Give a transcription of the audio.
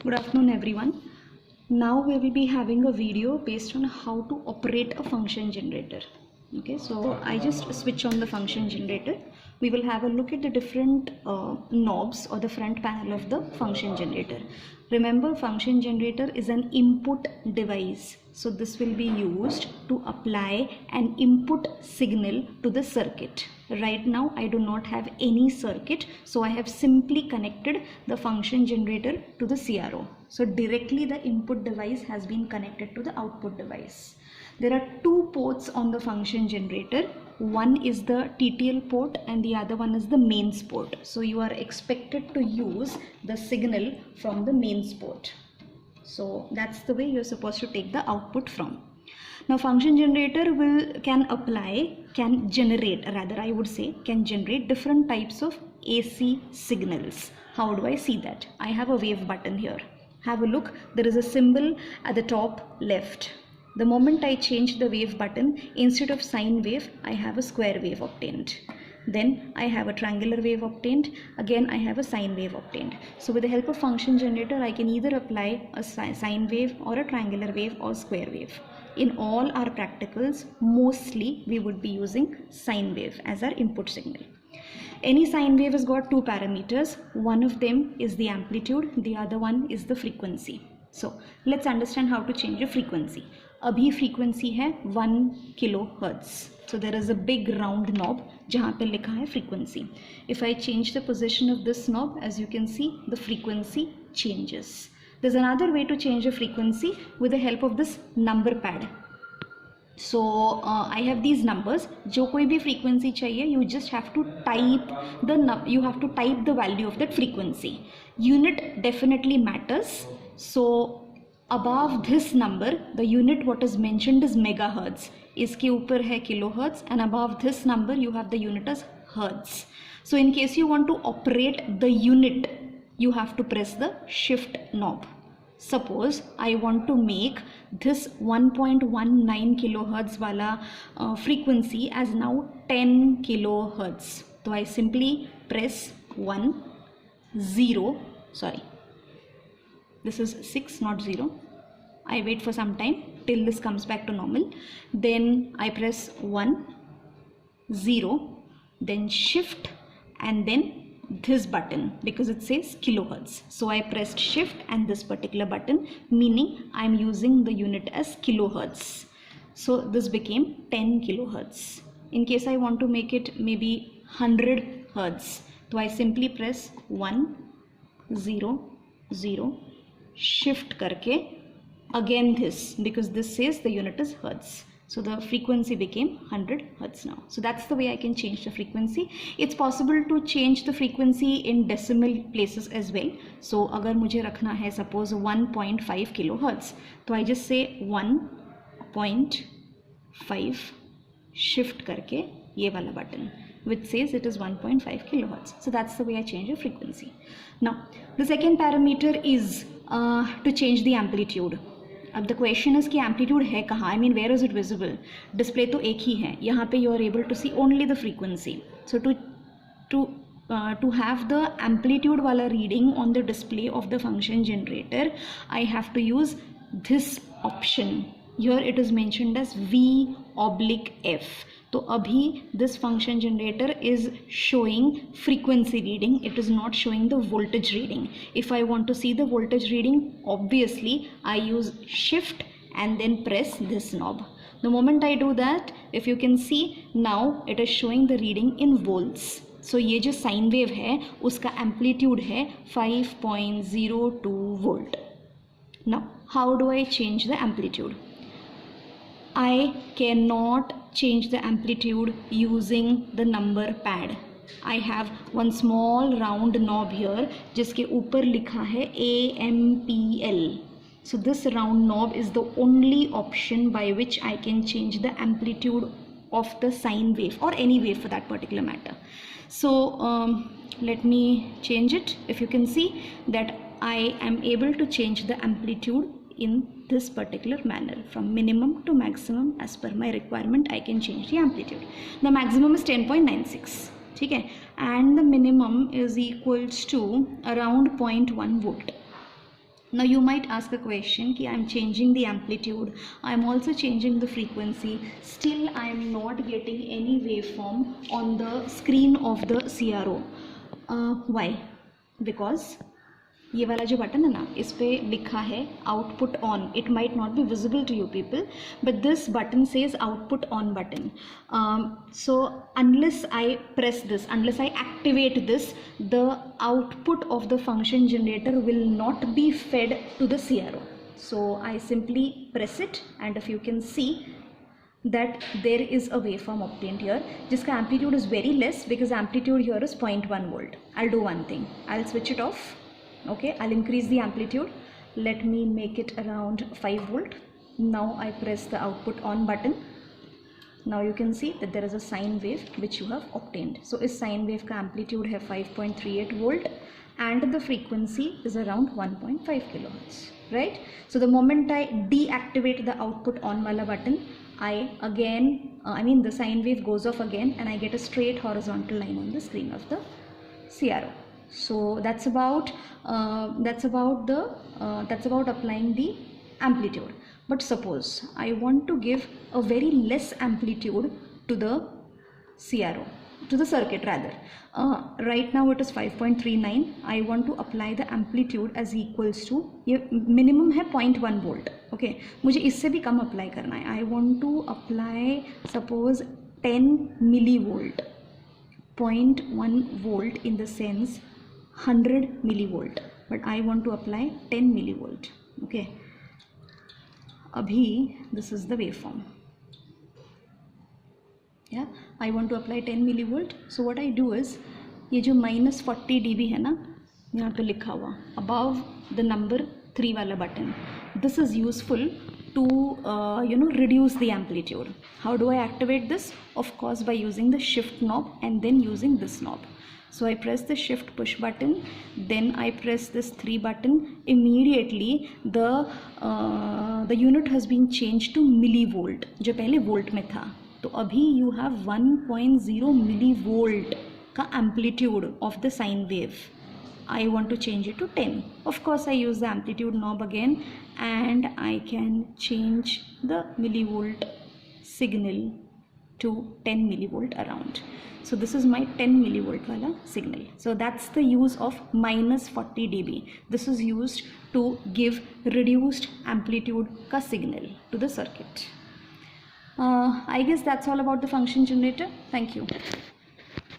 Good afternoon everyone. Now we will be having a video based on how to operate a function generator. Okay, so I just switch on the function generator. We will have a look at the different knobs or the front panel of the function generator. Remember, function generator is an input device. So this will be used to apply an input signal to the circuit. Right now I do not have any circuit, so I have simply connected the function generator to the CRO. So directly the input device has been connected to the output device. There are two ports on the function generator. One is the TTL port and the other one is the mains port. So you are expected to use the signal from the mains port. So that's the way you're supposed to take the output from. Now function generator can generate different types of AC signals. How do I see that? I have a wave button here. Have a look, there is a symbol at the top left. The moment I change the wave button, instead of sine wave, I have a square wave obtained. Then I have a triangular wave obtained. Again I have a sine wave obtained. So with the help of function generator, I can either apply a sine wave or a triangular wave or square wave. In all our practicals, mostly we would be using sine wave as our input signal. Any sine wave has got two parameters. One of them is the amplitude, the other one is the frequency. So let's understand how to change the frequency. Abhi frequency है 1 kilohertz. So there is a big round knob जहाँ पे लिखा है frequency. If I change the position of this knob, as you can see, the frequency changes. There's another way to change the frequency with the help of this number pad. So I have these numbers. जो कोई भी frequency चाहिए, you just have to type the value of that frequency. Unit definitely matters. So above this number, the unit what is mentioned is megahertz. इसके ऊपर है kilohertz, and above this number you have the unit as hertz. So in case you want to operate the unit, you have to press the shift knob. Suppose I want to make this 1.19 kilohertz wala frequency as now 10 kilohertz. So I simply press 0. This is 6, not 0. I wait for some time till this comes back to normal. Then I press 0, then shift, and then this button, because it says kilohertz. So I pressed shift and this particular button, meaning I'm using the unit as kilohertz. So this became 10 kilohertz. In case I want to make it maybe 100 hertz, so I simply press 1, 0, 0, shift karke, again this, because this says the unit is hertz. So the frequency became 100 hertz now. So that's the way I can change the frequency. It's possible to change the frequency in decimal places as well. So agar mujhe rakhna hai suppose 1.5 kilohertz, so I just say 1.5, shift karke ye wala button, which says it is 1.5 kilohertz. So that's the way I change the frequency. Now the second parameter is to change the amplitude. अब the question is कि amplitude है कहाँ, I mean where is it visible. Display तो एक ही है, यहाँ पे you are able to see only the frequency. So to have the amplitude wala reading on the display of the function generator, I have to use this option. Here it is mentioned as V/F. So abhi this function generator is showing frequency reading, it is not showing the voltage reading. If I want to see the voltage reading, obviously I use shift and then press this knob. The moment I do that, if you can see, now it is showing the reading in volts. So ये जो sine wave है उसका amplitude है 5.02 volt. Now how do I change the amplitude? I cannot change the amplitude using the number pad. I have one small round knob here जिसके ऊपर लिखा है AMPL. So this round knob is the only option by which I can change the amplitude of the sine wave or any wave for that particular matter. So let me change it. If you can see that I am able to change the amplitude in this particular manner, from minimum to maximum. As per my requirement I can change the amplitude. The maximum is 10.96, ठीक है, and the minimum is equals to around 0.1 volt. Now you might ask a question कि I am changing the amplitude, I am also changing the frequency, still I am not getting any waveform on the screen of the CRO. Why? Because ये वाला जो button है ना, इस पे लिखा है output on. It might not be visible to you people, but this button says output on button. So unless I press this, unless I activate this, the output of the function generator will not be fed to the CRO. So I simply press it, and if you can see that there is a waveform obtained here, जिसका amplitude is very less because amplitude here is 0.1 volt. I'll do one thing, I'll switch it off. Okay, I'll increase the amplitude. Let me make it around 5 volt. Now I press the output on button. Now you can see that there is a sine wave which you have obtained. So इस sine wave का amplitude है 5.38 volt and the frequency is around 1.5 kilohertz, right? So the moment I deactivate the output on वाला button, the sine wave goes off again and I get a straight horizontal line on the screen of the CRO. So that's about applying the amplitude. But suppose I want to give a very less amplitude to the CRO, to the circuit rather. Right now it is 5.39. I want to apply the amplitude as equals to, ये minimum है 0.1 volt. Okay, मुझे इससे भी कम apply करना है. I want to apply suppose 10 millivolt. 0.1 volt in the sense 100 millivolt, but I want to apply 10 millivolt. Okay, abhi this is the waveform. Yeah, I want to apply 10 millivolt. So what I do is, ये जो -40 dB है ना, यहाँ पे लिखा हुआ above the number 3 वाला button, this is useful to reduce the amplitude. How do I activate this? Of course by using the shift knob and then using this knob. So I press the shift push button, then I press this 3 button. Immediately the unit has been changed to millivolt, जो पहले volt में था. तो अभी you have 1.0 millivolt का amplitude of the sine wave. I want to change it to 10. Of course I use the amplitude knob again and I can change the millivolt signal to 10 millivolt around. So this is my 10 millivolt wala signal. So that's the use of -40 dB. This is used to give reduced amplitude ka signal to the circuit. I guess that's all about the function generator. Thank you.